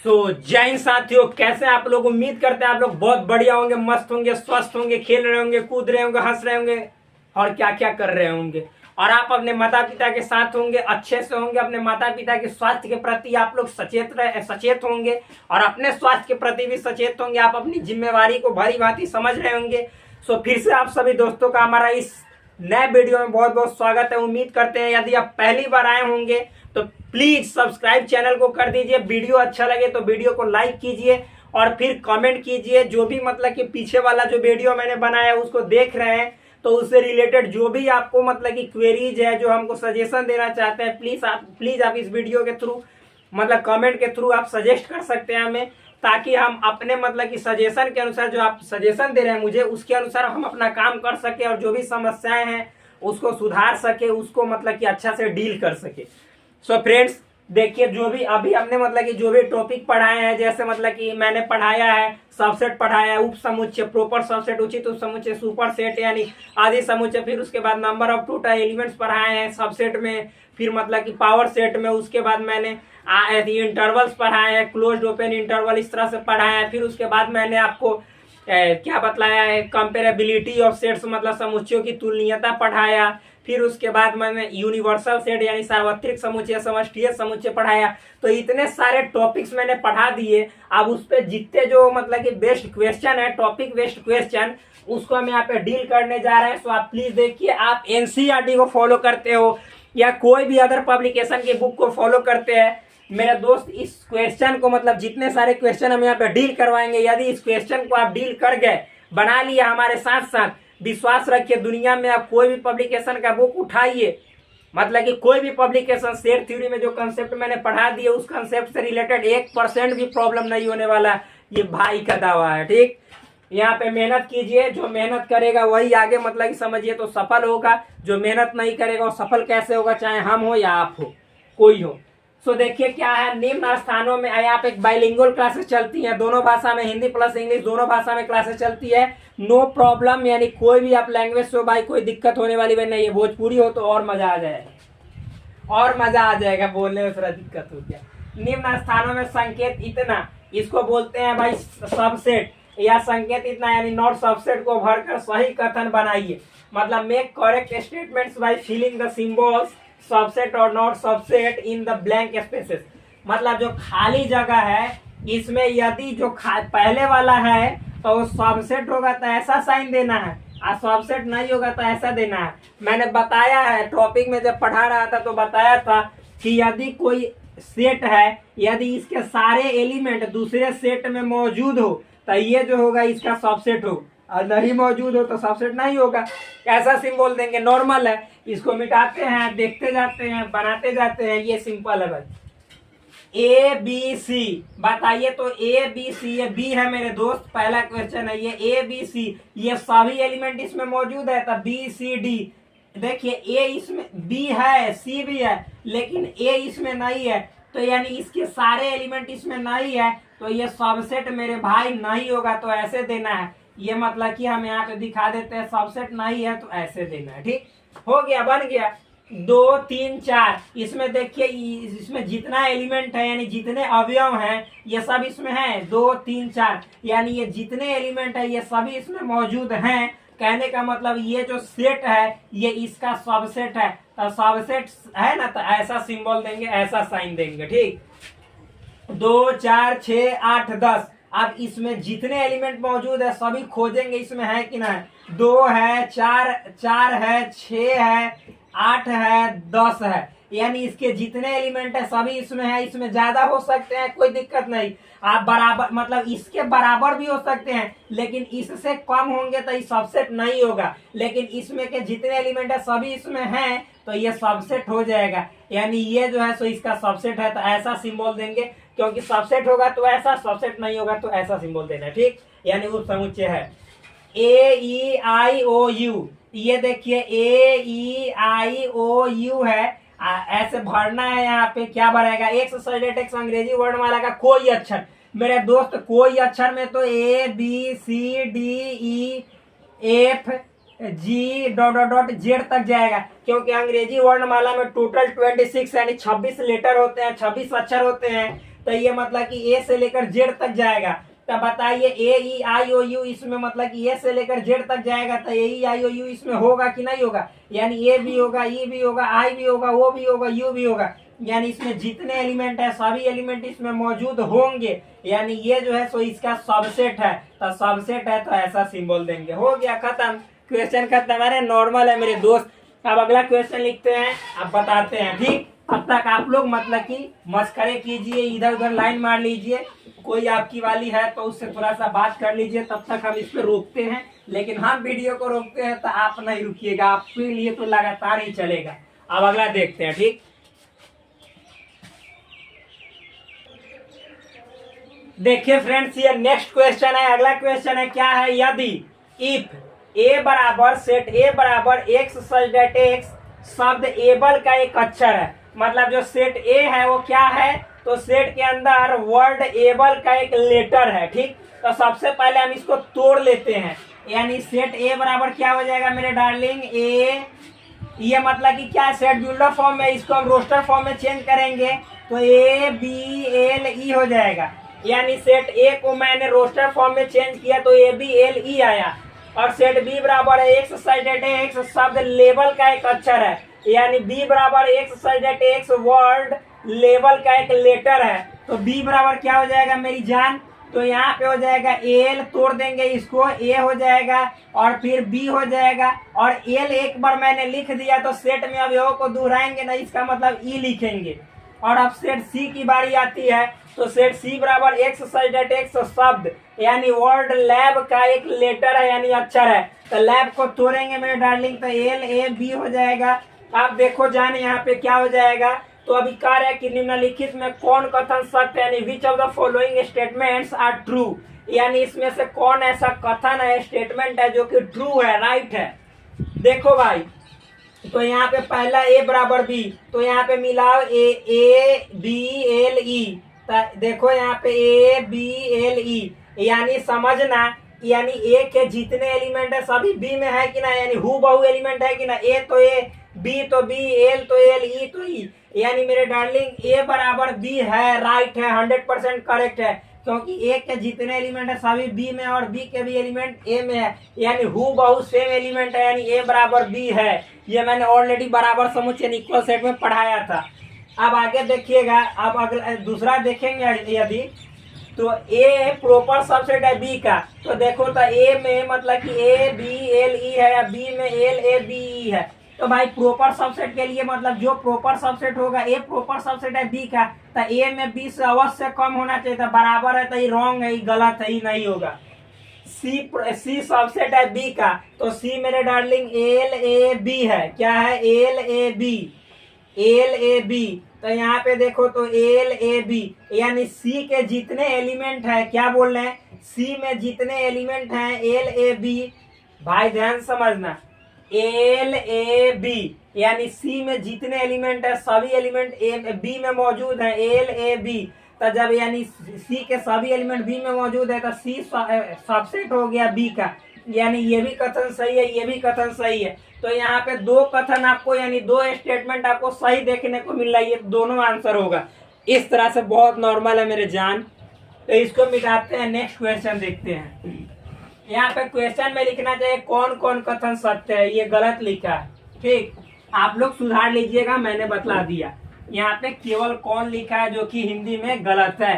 जय हिंद साथियों, कैसे आप लोग। उम्मीद करते हैं आप लोग बहुत बढ़िया होंगे, मस्त होंगे, स्वस्थ होंगे, खेल रहे होंगे, कूद रहे होंगे, हंस रहे होंगे और क्या क्या कर रहे होंगे। और आप अपने माता पिता के साथ होंगे, अच्छे से होंगे। अपने माता पिता के स्वास्थ्य के प्रति आप लोग सचेत होंगे और अपने स्वास्थ्य के प्रति भी सचेत होंगे। आप अपनी जिम्मेवारी को भली भांति समझ रहे होंगे। फिर से आप सभी दोस्तों का हमारा इस नए वीडियो में बहुत बहुत स्वागत है। उम्मीद करते हैं यदि आप पहली बार आए होंगे तो प्लीज सब्सक्राइब चैनल को कर दीजिए। वीडियो अच्छा लगे तो वीडियो को लाइक कीजिए और फिर कमेंट कीजिए। जो भी मतलब कि पीछे वाला जो वीडियो मैंने बनाया उसको देख रहे हैं तो उससे रिलेटेड जो भी आपको मतलब कि क्वेरीज है, जो हमको सजेशन देना चाहते हैं, प्लीज आप इस वीडियो के थ्रू मतलब कमेंट के थ्रू आप सजेस्ट कर सकते हैं हमें, ताकि हम अपने मतलब कि सजेशन के अनुसार, जो आप सजेशन दे रहे हैं मुझे, उसके अनुसार हम अपना काम कर सके और जो भी समस्याएं हैं उसको सुधार सके, उसको मतलब कि अच्छा से डील कर सके। फ्रेंड्स देखिए, जो भी अभी हमने मतलब कि जो भी टॉपिक पढ़ाए हैं, जैसे मतलब कि मैंने पढ़ाया है, सबसेट पढ़ाया है, उप समुच्चय, प्रॉपर सबसेट, उचित उप समुच्चय, सुपर सेट यानी आदि समुच्चय, फिर उसके बाद नंबर ऑफ टोटल एलिमेंट्स पढ़ाए हैं सबसेट में, फिर मतलब कि पावर सेट में। उसके बाद मैंने इंटरवल्स पढ़ाए हैं, क्लोज्ड ओपन इंटरवल, इस तरह से पढ़ाया है। फिर उसके बाद मैंने आपको क्या बतलाया है, कंपेरेबिलिटी ऑफ सेट्स मतलब समुच्चयों की तुलनीयता पढ़ाया। फिर उसके बाद मैंने यूनिवर्सल सेट यानी सार्वत्रिक समुच्चय, समष्टीय समुच्चय पढ़ाया। तो इतने सारे टॉपिक्स मैंने पढ़ा दिए। अब उस पे जितने जो मतलब कि बेस्ट क्वेश्चन है, टॉपिक बेस्ड क्वेश्चन, उसको हम यहाँ पे डील करने जा रहे हैं। सो आप प्लीज देखिए, आप एनसीईआरटी को फॉलो करते हो या कोई भी अदर पब्लिकेशन की बुक को फॉलो करते हैं, मेरे दोस्त, इस क्वेश्चन को मतलब जितने सारे क्वेश्चन हम यहाँ पे डील करवाएंगे, यदि इस क्वेश्चन को आप डील कर गए, बना लिया हमारे साथ साथ, विश्वास रखिए, दुनिया में आप कोई भी पब्लिकेशन का बुक उठाइए, मतलब कि कोई भी पब्लिकेशन, सेट थ्योरी में जो कंसेप्ट मैंने पढ़ा दिए उस कंसेप्ट से रिलेटेड 1% भी प्रॉब्लम नहीं होने वाला। ये भाई का दावा है, ठीक। यहाँ पे मेहनत कीजिए, जो मेहनत करेगा वही आगे मतलब कि समझिए तो सफल होगा। जो मेहनत नहीं करेगा वो सफल कैसे होगा, चाहे हम हो या आप हो, कोई हो। देखिए क्या है, निम्न स्थानों में यहाँ पे बाइलिंगुअल क्लासेस चलती हैं, दोनों भाषा में, हिंदी प्लस इंग्लिश दोनों भाषा में क्लासेस चलती है। नो प्रॉब्लम, यानी कोई भी आप लैंग्वेज से हो भाई, कोई दिक्कत होने वाली बात नहीं है। भोजपुरी हो तो और मजा आ जाएगा, और मजा आ जाएगा, बोलने में थोड़ा दिक्कत हो गया। निम्न स्थानों में संकेत इतना, इसको बोलते हैं भाई सबसेट, या संकेत इतना यानी नॉट सबसेट को भरकर सही कथन बनाइए। मतलब make correct statements by filling the symbols subset और not subset in the blank spaces. मतलब जो खाली जगह है इसमें यदि जो पहले वाला है तो वो सबसेट होगा तो ऐसा साइन देना है, और सबसेट नहीं होगा तो ऐसा देना है। मैंने बताया है टॉपिक में जब पढ़ा रहा था तो बताया था कि यदि कोई सेट है, यदि इसके सारे एलिमेंट दूसरे सेट में मौजूद हो तो ये जो होगा इसका सबसेट हो, और नहीं मौजूद हो तो सबसेट नहीं होगा। ऐसा सिंबल देंगे, नॉर्मल है, इसको मिटाते हैं, देखते जाते हैं, बनाते जाते हैं। ये सिंपल है भाई। ए बी सी बताइए तो ए बी सी, ये बी है मेरे दोस्त, पहला क्वेश्चन है ये। ए बी सी, ये सभी एलिमेंट इसमें मौजूद है, तो बी सी डी। देखिए ए इसमें बी है, सी भी है, लेकिन ए इसमें नहीं है, तो यानी इसके सारे एलिमेंट इसमें नहीं है, तो ये सबसेट मेरे भाई नहीं होगा, तो ऐसे देना है। ये मतलब कि हम यहाँ पे दिखा देते हैं, सबसेट नहीं है तो ऐसे देना है, ठीक हो गया, बन गया। 2 3 4, इसमें देखिए इसमें जितना एलिमेंट है यानी जितने अवयव हैं ये सब इसमें है। 2 3 4 यानी ये जितने एलिमेंट है ये सभी इसमें मौजूद हैं। कहने का मतलब ये जो सेट है ये इसका सबसेट है, तो सबसेट है ना, तो ऐसा सिंबल देंगे, ऐसा साइन देंगे, ठीक। 2 4 6 8 10, अब इसमें जितने एलिमेंट मौजूद है सभी खोजेंगे, इसमें है कि ना है। 2 है, 4 है, 6 है, 8 है, 10 है, यानी इसके जितने एलिमेंट है सभी इसमें है। इसमें ज्यादा हो सकते हैं, कोई दिक्कत नहीं, आप बराबर मतलब इसके बराबर भी हो सकते हैं, लेकिन इससे कम होंगे तो ये सबसेट नहीं होगा। लेकिन इसमें के जितने एलिमेंट है सभी इसमें हैं तो ये सबसेट हो जाएगा, यानी ये जो है सो इसका सबसेट है, तो ऐसा सिंबल देंगे, क्योंकि सबसेट होगा तो ऐसा, सबसेट नहीं होगा तो ऐसा सिंबल देना है, ठीक। यानी उप समुच्चय है ए ई आई ओ यू। ये देखिए ए ई आई ओ यू है, ऐसे भरना है। यहाँ पे क्या भरेगा, एक्स सलेट एक्स, अंग्रेजी वर्णमाला का कोई अक्षर, मेरे दोस्त कोई अक्षर में तो A B C D E F G dot dot dot Z तक जाएगा, क्योंकि अंग्रेजी वर्णमाला में टोटल 26 यानी 26 लेटर होते हैं, 26 अक्षर होते हैं। तो ये मतलब कि ए से लेकर जेड तक जाएगा। तो बताइए ए ई आई ओ यू इसमें मतलब कि ए से लेकर जेड तक जाएगा, तो ए ई आई ओ यू इसमें होगा कि नहीं होगा? यानी ए भी होगा, ई भी होगा, आई भी होगा, ओ भी होगा, यू भी होगा। यानी इसमें जितने एलिमेंट है सभी एलिमेंट इसमें मौजूद होंगे, यानी ये जो है सो इसका सबसेट है। तो सबसेट है तो ऐसा सिंबल देंगे। हो गया, खत्म, क्वेश्चन खत्म। अरे नॉर्मल है मेरे दोस्त। अब अगला क्वेश्चन लिखते हैं, अब बताते हैं, ठीक। तब तक आप लोग मतलब कि मस्करे कीजिए, इधर उधर लाइन मार लीजिए, कोई आपकी वाली है तो उससे थोड़ा सा बात कर लीजिए। तब तक हम इस पे रोकते हैं, लेकिन हम वीडियो को रोकते हैं तो आप नहीं रुकिएगा, आपके लिए तो लगातार ही चलेगा। अब अगला देखते हैं, ठीक। देखिए फ्रेंड्स, ये नेक्स्ट क्वेश्चन है। अगला क्वेश्चन है, क्या है? यदि इफ ए बराबर सेट ए बराबर एक्स सच दैट एक्स शब्द एबल का एक अक्षर है। मतलब जो सेट ए है वो क्या है? तो सेट के अंदर वर्ड एबल का एक लेटर है, ठीक। तो सबसे पहले हम इसको तोड़ लेते हैं। यानी सेट ए बराबर क्या हो जाएगा मेरे डार्लिंग? ए, ये मतलब कि क्या सेट बिल्डर फॉर्म में, इसको हम रोस्टर फॉर्म में चेंज करेंगे तो ए बी एल ई हो जाएगा। यानी सेट ए को मैंने रोस्टर फॉर्म में चेंज किया तो ए बी एल ई आया। और सेट बी बराबर एक्स सच दैट एक्स शब्द लेवल का एक अक्षर है। यानी बी बराबर X such that x word level का एक लेटर है। तो बी बराबर क्या हो जाएगा मेरी जान? तो यहाँ पे हो जाएगा एल, तोड़ देंगे इसको, ए हो जाएगा और फिर बी हो जाएगा। और एल एक बार मैंने लिख दिया तो सेट में अब को दोहराएंगे नहीं, इसका मतलब ई लिखेंगे। और अब सेट सी की बारी आती है। तो सेट सी बराबर एक्स सच दैट एक्स शब्द यानी वर्ड लैब का एक लेटर है, यानी अक्षर है। तो लैब को तोड़ेंगे मेरे डार्लिंग, तो एल ए बी हो जाएगा। आप देखो जाने यहाँ पे क्या हो जाएगा। तो अभी कार्य है कि निम्नलिखित में कौन कथन सत्य है, यानी which of the following statements are true. यानी इसमें से कौन ऐसा कथन है, स्टेटमेंट है जो कि ट्रू है, राइट है। देखो भाई, तो यहाँ पे पहला ए बराबर बी, तो यहाँ पे मिलाओ ए बी एल ई। देखो यहाँ पे ए बी एल ई, यानी समझना, यानी ए के जितने एलिमेंट है सभी बी में है कि ना, यानी हु बहु एलिमेंट है कि ना। ए तो ए, बी तो बी, एल तो एल, ई तो ई। यानी मेरे डार्लिंग ए बराबर बी है, राइट है, 100% करेक्ट है। क्योंकि ए के जितने एलिमेंट है सभी बी में और बी के भी एलिमेंट ए में है, यानी हु बहु सेम एलिमेंट है, यानी ए बराबर बी है। ये मैंने ऑलरेडी बराबर समुच्चय इक्वल सेट में पढ़ाया था। अब आगे देखिएगा, अब अगला दूसरा देखेंगे। यदि तो ए प्रॉपर सबसेट है बी का, तो देखो तो ए में मतलब कि ए बी एल ई है या बी में एल ए बी ई है। तो भाई प्रॉपर सबसेट के लिए मतलब जो प्रॉपर सबसेट होगा, ए प्रॉपर सबसेट है बी का, तो ए में बी से अवश्य कम होना चाहिए था। बराबर है तो ये रॉन्ग है, ये गलत है, ये नहीं होगा। सी सबसेट है बी का, तो सी मेरे डार्लिंग एल ए बी है। क्या है? L A B, L A B. तो यहाँ पे देखो तो एल ए बी, यानी सी के जितने एलिमेंट है, क्या बोल रहे हैं? सी में जितने एलिमेंट हैं एल ए बी, भाई ध्यान समझना, एल ए बी यानी सी में जितने एलिमेंट है सभी एलिमेंट ए बी में मौजूद है, एल ए बी। तो जब यानी सी के सभी एलिमेंट बी में मौजूद है तो सी सबसेट हो गया बी का। यानी ये भी कथन सही है, ये भी कथन सही है। तो यहाँ पे दो कथन आपको, यानी दो स्टेटमेंट आपको सही देखने को मिल रहा है, ये दोनों आंसर होगा। इस तरह से बहुत नॉर्मल है मेरे जान। तो इसको मिटाते हैं, नेक्स्ट क्वेश्चन देखते हैं। यहाँ पे क्वेश्चन में लिखना चाहिए कौन कौन कथन सत्य है, ये गलत लिखा है, ठीक। आप लोग सुधार लीजिएगा, मैंने बतला दिया। यहाँ पे केवल कौन लिखा है जो कि हिंदी में गलत है,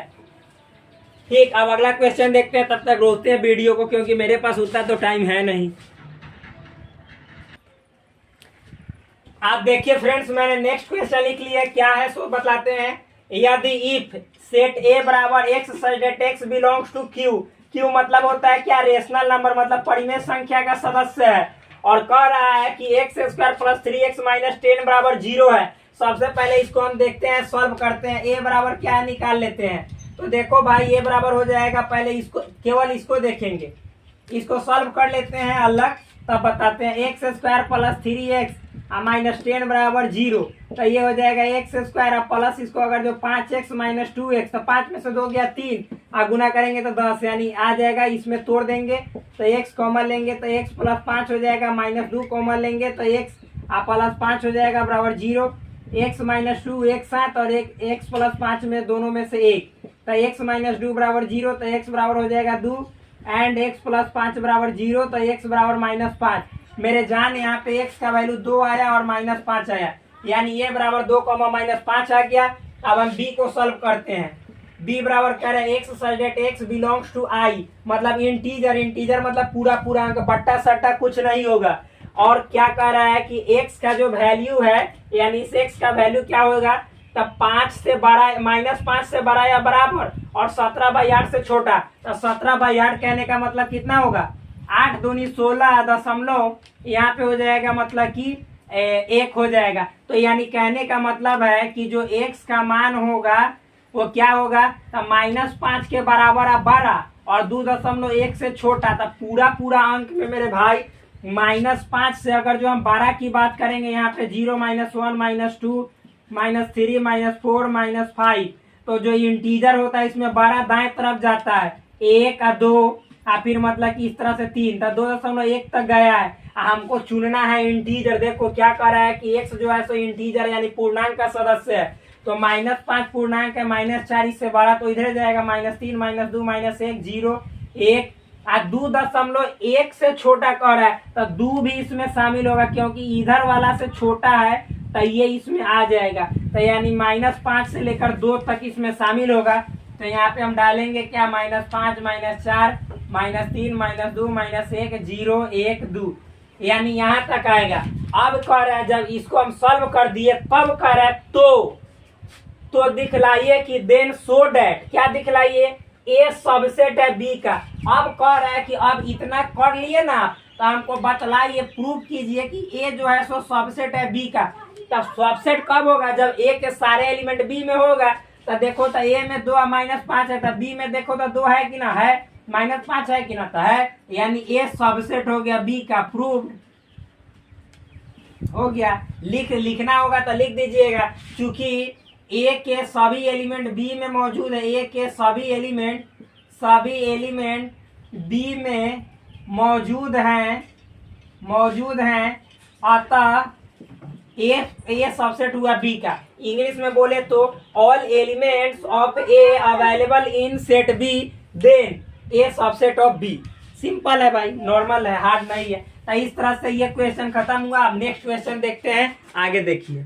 ठीक। अब अगला क्वेश्चन देखते हैं, तब तक रोकते हैं वीडियो को क्योंकि मेरे पास उतना तो टाइम है नहीं। आप देखिए फ्रेंड्स, मैंने नेक्स्ट क्वेश्चन लिख लिया, क्या है सो बतलाते हैं। यदि इफ सेट ए बराबर X such that X belongs to Q, Q मतलब होता है क्या? रेशनल नंबर, मतलब परिमेय संख्या का सदस्य है। और कह रहा है कि x square plus 3x minus 10 बराबर 0 है। सबसे पहले इसको हम देखते हैं, सॉल्व करते हैं। ए बराबर क्या है निकाल लेते हैं। तो देखो भाई, ए बराबर हो जाएगा, पहले इसको केवल इसको देखेंगे, इसको सॉल्व कर लेते हैं अलग, तब बताते हैं। X square plus 3x minus 10 बराबर 0, तो ये हो जाएगा एक्स स्क्वायर प्लस इसको अगर जो 5x माइनस 2x, तो 5 में से 2 गया 3, गुना करेंगे तो 10, यानी आ जाएगा। इसमें तोड़ देंगे तो x कॉमन लेंगे तो x प्लस 5 हो जाएगा, माइनस 2 कॉमन लेंगे तो x प्लस 5 हो जाएगा बराबर 0। x माइनस 2 एक साथ और एक x प्लस 5 में दोनों में से 1, तो x माइनस 2 बराबर 0, तो x बराबर हो जाएगा 2 एंड x प्लस 5 बराबर 0, तो x बराबर -5। मेरे जान यहाँ पे x का वैल्यू 2 आया और -5 आया, यानी ये बराबर 2, -5 आ गया। अब हम b को सॉल्व करते हैं। b बराबर कह रहे हैं x such that x belongs to i, मतलब इंटीजर मतलब पूरा पूरा अंक, बट्टा सट्टा कुछ नहीं होगा। और क्या कह रहा है कि x का जो वैल्यू है, यानी इस x का वैल्यू क्या होगा, तब 5 से बड़ा, -5 से बड़ा या बराबर, और 17/8 से छोटा। तो 17/8 कहने का मतलब कितना होगा, 8 दूनी 16 दशमलव यहाँ पे हो जाएगा, मतलब कि 1 हो जाएगा। तो यानी कहने का मतलब है कि जो x का मान होगा वो क्या होगा, तो -5 के बराबर या बड़ा और 2.1 से छोटा। तब पूरा पूरा अंक में मेरे भाई -5 से अगर जो हम 12 की बात करेंगे, यहाँ पे 0, -1, -2, -3, -4, -5, तो जो इंटीजर होता है इसमें 12 दाएं तरफ जाता है, 1 और 2, और फिर मतलब कि इस तरह से 3, तो 2.1 तक गया है। हमको चुनना है इंटीजर। देखो क्या कर रहा है कि x जो है सो इंटीजर यानी पूर्णांक का सदस्य है, तो -5 पूर्णांक है, -4 इससे बड़ा, तो इधर जाएगा -3, -2, -1, 0, 1, और 2.1 से छोटा कर रहा है, तो 2 भी इसमें शामिल होगा क्योंकि इधर वाला से छोटा है, तो ये इसमें आ जाएगा। तो यानी -5 से लेकर 2 तक इसमें शामिल होगा। तो यहाँ पे हम डालेंगे क्या, -5, -4, -3, -2, -1, 0, 1, 2, यानी यहाँ तक आएगा। अब कह रहा है जब इसको हम सॉल्व कर दिए, तब कह रहा है तो दिखलाइए कि देन सो डैट, क्या दिखलाइए, ए सबसेट है बी का। अब कह रहा है कि अब इतना कर लिए ना, तो हमको बतलाइए, प्रूव कीजिए कि ए जो है सो सबसेट है बी का। तब सबसेट कब होगा, जब ए के सारे एलिमेंट बी में होगा। तो देखो तो ए में 2 -5 है, तो बी में देखो तो 2 है कि ना है, -5 है कि ना, तो है, यानी ए सबसेट हो गया बी का, प्रूव्ड हो गया। लिखना होगा तो लिख दीजिएगा, क्योंकि ए के सभी एलिमेंट बी में मौजूद है, ए के सभी एलिमेंट बी में मौजूद हैं, अतः ए सबसेट हुआ बी का। इंग्लिश में बोले तो all elements of A available in set B, then A subset of B. Simple है भाई, नॉर्मल है, हार्ड नहीं है। तो इस तरह से ये क्वेश्चन खत्म हुआ। अब नेक्स्ट क्वेश्चन देखते हैं, आगे देखिए।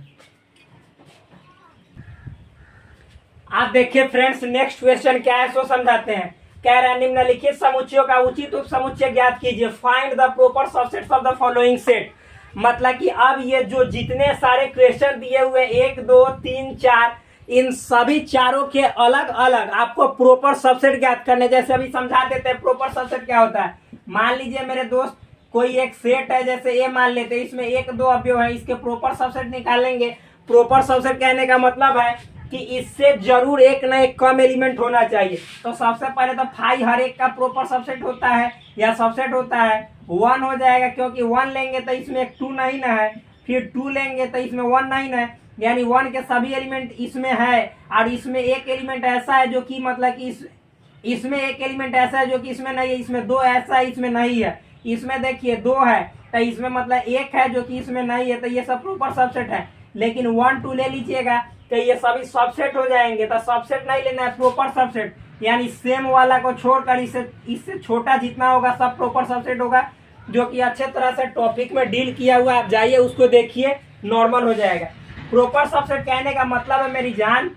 आप देखिए फ्रेंड्स, नेक्स्ट क्वेश्चन क्या है सो समझाते हैं। कह रहा है निम्नलिखित समुच्चयों का उचित उप समुच्चय ज्ञात कीजिए, find the proper subsets of the following set. मतलब कि अब ये जो जितने सारे क्वेश्चन दिए हुए 1, 2, 3, 4, इन सभी चारों के अलग अलग आपको प्रॉपर सबसेट ज्ञात करने। जैसे अभी समझा देते हैं प्रॉपर सबसेट क्या होता है। मान लीजिए मेरे दोस्त कोई एक सेट है, जैसे ए मान लेते हैं, इसमें 1, 2 अवयव है, इसके प्रॉपर सबसेट निकालेंगे। प्रॉपर सबसेट कहने का मतलब है कि इससे जरूर एक ना एक कम एलिमेंट होना चाहिए। तो सबसे पहले तो फाई हर एक का प्रॉपर सबसेट होता है या सबसेट होता है, 1 हो जाएगा, क्योंकि 1 लेंगे तो इसमें एक 2 नहीं ना है, फिर 2 लेंगे तो इसमें 1 नहीं ना है, यानी 1 के सभी एलिमेंट इसमें है। और इसमें एक एलिमेंट ऐसा है जो कि मतलब कि इसमें एक एलिमेंट ऐसा है जो कि इसमें नहीं है, इसमें 2 ऐसा है, इसमें नहीं है। इसमें देखिए 2 है, तो इसमें मतलब 1 है जो कि इसमें नहीं है, तो ये सब प्रॉपर सबसेट है। लेकिन 1, 2 ले लीजिएगा तो ये सभी सबसेट हो जाएंगे। तो सबसेट नहीं लेना है, प्रॉपर सबसेट, यानी सेम वाला को छोड़कर इससे छोटा जितना होगा सब प्रॉपर सबसेट होगा, जो कि अच्छे तरह से टॉपिक में डील किया हुआ। आप जाइए उसको देखिए, नॉर्मल हो जाएगा। प्रॉपर सबसेट कहने का मतलब है मेरी जान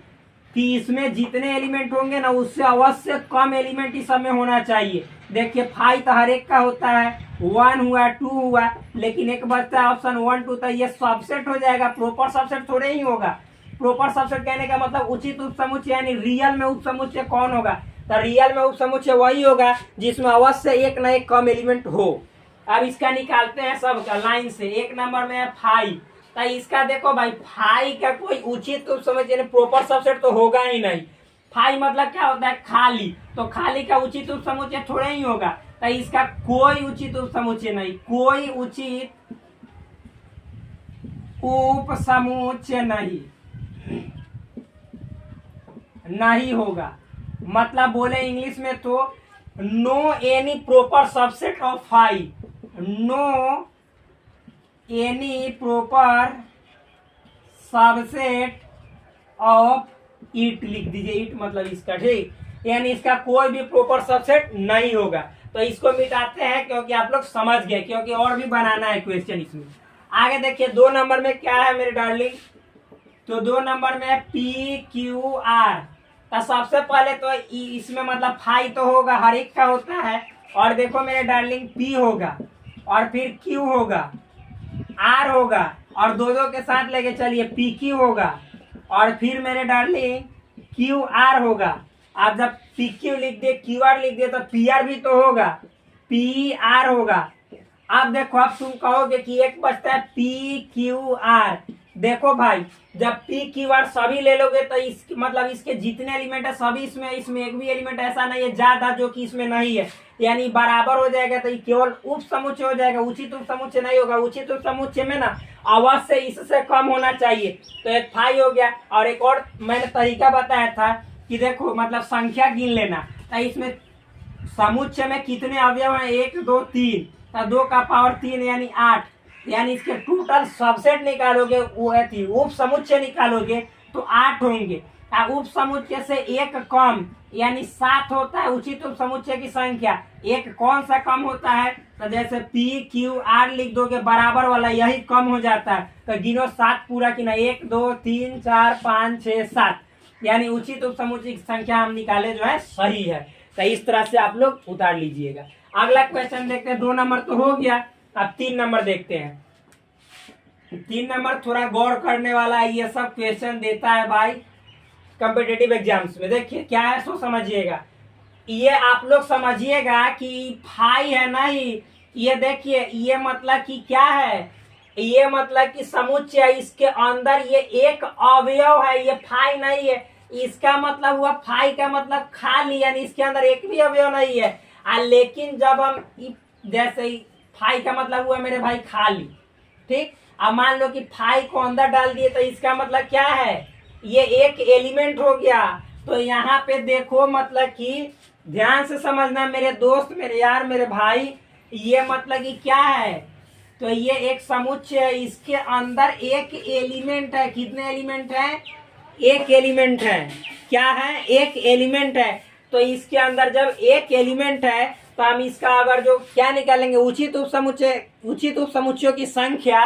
कि इसमें जितने एलिमेंट होंगे ना, उससे अवश्य कम एलिमेंट इस सब में होना चाहिए। देखिए 5 तो हर एक का होता है, 1 हुआ, 2 हुआ, लेकिन एक बचता है ऑप्शन 1, 2, तो ये सबसेट हो जाएगा, प्रॉपर सबसेट थोड़े ही होगा। प्रॉपर सबसेट कहने का मतलब उचित उप समुच्चय, यानी रियल में उप समुच्चय कौन होगा, तो रियल में उप समुच्चय वही होगा जिसमें अवश्य एक ना एक कम एलिमेंट हो। अब इसका निकालते हैं सबका लाइन से। 1 नंबर में है 5, तो इसका देखो भाई 5 का कोई उचित उप समुच्चय प्रॉपर सबसेट तो होगा ही नहीं। 5 मतलब क्या होता है, खाली, तो खाली का उचित उप समुच्चय थोड़े ही होगा, तो इसका कोई उचित उप समुच्चय नहीं, कोई उचित उप समुच्चय नहीं होगा। मतलब बोले इंग्लिश में तो no any proper subset of 5, no any proper subset of eight लिख दीजिए, ईट मतलब इसका, ठीक, यानी इसका कोई भी प्रॉपर सबसेट नहीं होगा। तो इसको मिटाते हैं क्योंकि आप लोग समझ गए, क्योंकि और भी बनाना है क्वेश्चन इसमें। आगे देखिए 2 नंबर में क्या है मेरे डार्लिंग, तो 2 नंबर में पी क्यू आर। तो सबसे पहले तो इसमें मतलब फाई तो होगा, हर एक का होता है, और देखो मेरे डार्लिंग पी होगा और फिर क्यू होगा, आर होगा, और दो दो के साथ लेके चलिए पी क्यू होगा, और फिर मेरे डार्लिंग क्यू आर होगा। आप जब पी क्यू लिख दे क्यू आर लिख दे तो पी आर भी तो होगा, पी आर होगा। अब देखो, अब तुम कहोगे कि एक बचता है पी क्यू आर। देखो भाई, जब पी क्यू आर सभी ले लोगे तो इस मतलब इसके जितने एलिमेंट है सभी इसमें एक भी एलिमेंट ऐसा नहीं है ज्यादा जो कि इसमें नहीं है, यानी बराबर हो जाएगा। तो ये केवल उप समुच्चय हो जाएगा, उचित उप समुच्चय नहीं होगा। उचित उप समुच्चय में ना अवश्य इससे कम होना चाहिए। तो एक फाई हो गया, और एक और मैंने तरीका बताया था कि देखो मतलब संख्या गिन लेना। तो इसमें समुच्चय में कितने अवयव हैं, 1 2 3, तो 2 का पावर 3 यानी 8, यानी इसके टोटल सबसेट निकालोगे, वो थी उप समुच्चय निकालोगे तो 8 होंगे। उप समुच्चय से एक कम यानी 7 होता है उचित उप समुच्चय की संख्या। एक कौन सा कम होता है, तो जैसे पी क्यू आर लिख दोगे बराबर वाला, यही कम हो जाता है। तो गिनो 7 पूरा गिना, 1 2 3 4 5 6 7, यानी उचित उप समुच्चय की संख्या हम निकाले जो है सही है। तो इस तरह से आप लोग उतार लीजिएगा। अगला क्वेश्चन देखते हैं, 2 नंबर तो हो गया, अब 3 नंबर देखते हैं। 3 नंबर थोड़ा गौर करने वाला है, ये सब क्वेश्चन देता है भाई कॉम्पिटिटिव एग्जाम्स में। देखिए क्या है सो समझिएगा, ये आप लोग समझिएगा कि फाई है नहीं, ये देखिए ये मतलब कि क्या है, ये मतलब कि समुच्चय, इसके अंदर ये एक अवयव है, ये फाई नहीं है। इसका मतलब हुआ फाई का मतलब खाली, यानी इसके अंदर एक भी अवयव नहीं है। लेकिन जब हम जैसे फाई का मतलब हुआ मेरे भाई खाली, ठीक। अब मान लो कि फाई को अंदर डाल दिए तो इसका मतलब क्या है, ये एक एलिमेंट हो गया। तो यहाँ पे देखो मतलब कि ध्यान से समझना मेरे दोस्त, मेरे यार, मेरे भाई, ये मतलब कि क्या है, तो ये एक समुच्चय है, इसके अंदर एक एलिमेंट है। कितने एलिमेंट है, एक एलिमेंट है। क्या है, एक एलिमेंट है। तो इसके अंदर जब एक एलिमेंट है तो हम इसका अगर जो क्या निकालेंगे, उचित उप समुच्चय, उचित उप समुच्चयों की संख्या।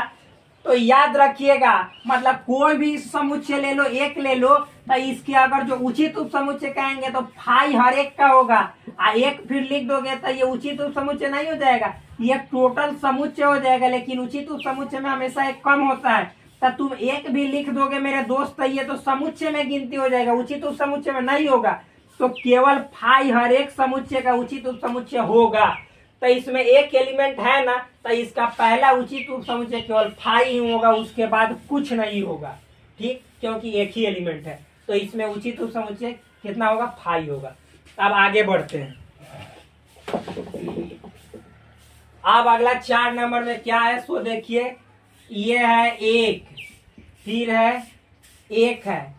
तो याद रखिएगा मतलब कोई भी समुच्चय ले लो, एक ले लो, तो इसके अगर जो उचित उप समुच्चय कहेंगे तो फाई हर एक का होगा, एक फिर लिख दोगे तो ये उचित उप समुच्चय नहीं हो जाएगा, ये टोटल समुच्चय हो जाएगा। लेकिन उचित उप समुच्चय में हमेशा एक कम होता है, तो तुम एक भी लिख दोगे मेरे दोस्त, ये तो समुच्चय में गिनती हो जाएगा, उचित उप समुच्चय में नहीं होगा। तो केवल फाई हर एक समुच्चय का उचित उप समुच्चय होगा। तो इसमें एक एलिमेंट है ना, तो इसका पहला उचित उप समुच्चय केवल फाई ही होगा, उसके बाद कुछ नहीं होगा, ठीक, क्योंकि एक ही एलिमेंट है। तो इसमें उचित उप समुच्चय कितना होगा, फाई होगा। अब आगे बढ़ते हैं। अब अगला 4 नंबर में क्या है सो देखिए, ये है 1, फिर है 1 है,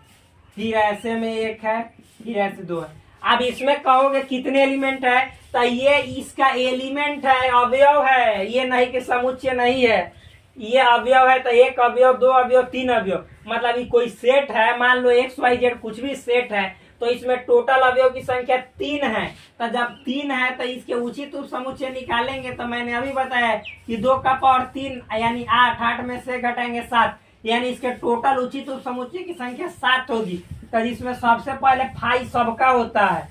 फिर ऐसे में 1 है, फिर ऐसे 2 है। अब इसमें कहोगे कितने एलिमेंट है, तो ये इसका एलिमेंट है, अवयव है, ये नहीं कि समुच्चय नहीं है, ये अवयव है। तो 1 अवयव, 2 अवयव, 3 अवयव, मतलब ये कोई सेट है, मान लो XYZ कुछ भी सेट है, तो इसमें टोटल अवयव की संख्या 3 है। तो जब 3 है तो इसके उचित उप समुच्चय निकालेंगे। तो मैंने अभी बताया कि 2 का पावर 3 यानी 8, 8 में से घटाएंगे 7, यानी इसके टोटल उचित उप समुच्चय की संख्या 7 होगी। तो इसमें सबसे पहले फाई सबका होता है,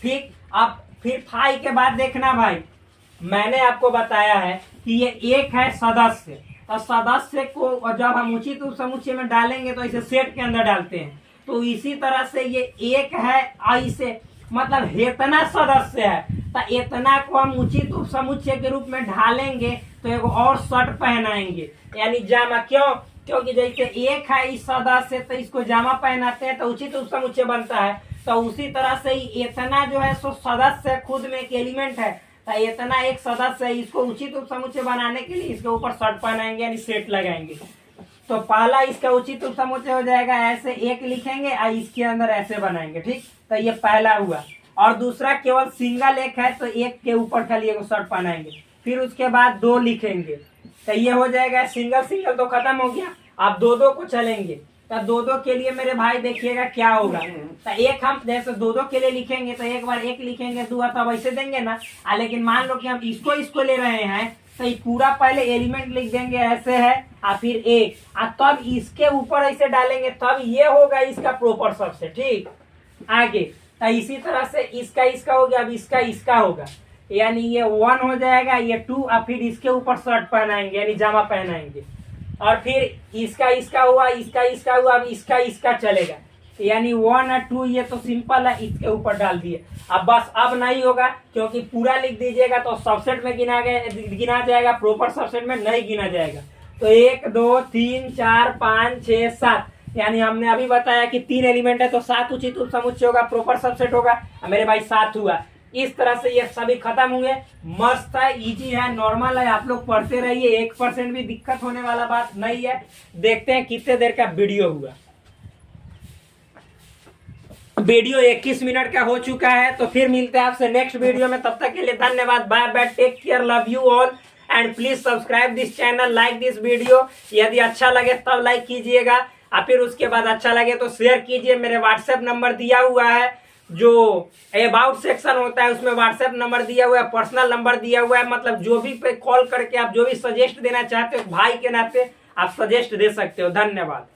ठीक। अब फिर फाई के बाद देखना भाई, मैंने आपको बताया है कि ये एक है सदस्य, तो सदस्य को जब हम उचित उप समुच्चय में डालेंगे तो इसे सेट के अंदर डालते हैं। तो इसी तरह से ये एक है, ऐसे मतलब इतना सदस्य है, तो इतना को हम उचित उप समुच्चय के रूप में ढालेंगे तो एक और शर्ट पहनाएंगे, यानी जामा। क्यों, क्योंकि जैसे एक है इस सदस्य तो इसको जामा पहनाते हैं तो उचित उप समुच्चय बनता है। तो उसी तरह से ही इतना जो है सो सदस्य खुद में एक एलिमेंट है, तो इतना एक सदस्य है, इसको उचित उप समुच्चय बनाने के लिए इसके ऊपर शर्ट पहनाएंगे यानी सेट लगाएंगे। तो पहला इसका उचित उप समुच्चय हो जाएगा, ऐसे 1 लिखेंगे और इसके अंदर ऐसे बनाएंगे, ठीक। तो ये पहला हुआ। और दूसरा केवल सिंगल 1 है तो 1 के ऊपर खाली एक शर्ट पहनाएंगे, फिर उसके बाद 2 लिखेंगे, तो ये हो जाएगा सिंगल सिंगल तो खत्म हो गया। अब 2 2 को चलेंगे, तो दो दो के लिए मेरे भाई देखिएगा क्या होगा। तो एक हम जैसे दो दो के लिए लिखेंगे तो एक बार एक लिखेंगे, दो तो वैसे देंगे ना। लेकिन मान लो कि हम इसको ले रहे हैं तो ये पूरा पहले एलिमेंट लिख देंगे ऐसे है, और फिर एक, और तब इसके ऊपर ऐसे डालेंगे, तब ये होगा इसका प्रॉपर सबसेट। ठीक, आगे तो इसी तरह से इसका हो गया, अब इसका होगा, यानी ये 1 हो जाएगा, ये 2, और फिर इसके ऊपर शर्ट पहनाएंगे यानी जामा पहनाएंगे, और फिर इसका हुआ, इसका हुआ, अब इसका चलेगा, यानी 1 और 2, ये तो सिंपल है, इसके ऊपर डाल दिए। अब बस अब नहीं होगा क्योंकि पूरा लिख दीजिएगा तो सबसेट में गिना जाएगा, प्रॉपर सबसेट में नहीं गिना जाएगा। तो 1 2 3 4 5 6 7, यानी हमने अभी बताया कि 3 एलिमेंट है तो 7 उचित उपसमुच्चय होगा, प्रॉपर सबसेट होगा। मेरे भाई 7 हुआ। इस तरह से ये सभी खत्म हुए। मस्त है, इजी है, नॉर्मल है, आप लोग पढ़ते रहिए, 1% भी दिक्कत होने वाला बात नहीं है। देखते हैं कितने देर का वीडियो हुआ। वीडियो 21 मिनट का हो चुका है, तो फिर मिलते हैं आपसे नेक्स्ट वीडियो में। तब तक के लिए धन्यवाद, bye bye, take care, love you all, and please subscribe this channel, like this video. यदि अच्छा लगे तब लाइक कीजिएगा, और फिर उसके बाद अच्छा लगे तो शेयर कीजिए। मेरे व्हाट्सएप नंबर दिया हुआ है, जो अबाउट सेक्शन होता है उसमें व्हाट्सएप नंबर दिया हुआ है, पर्सनल नंबर दिया हुआ है, मतलब जो भी पे कॉल करके आप जो भी सजेस्ट देना चाहते हो भाई के नाते आप सजेस्ट दे सकते हो। धन्यवाद।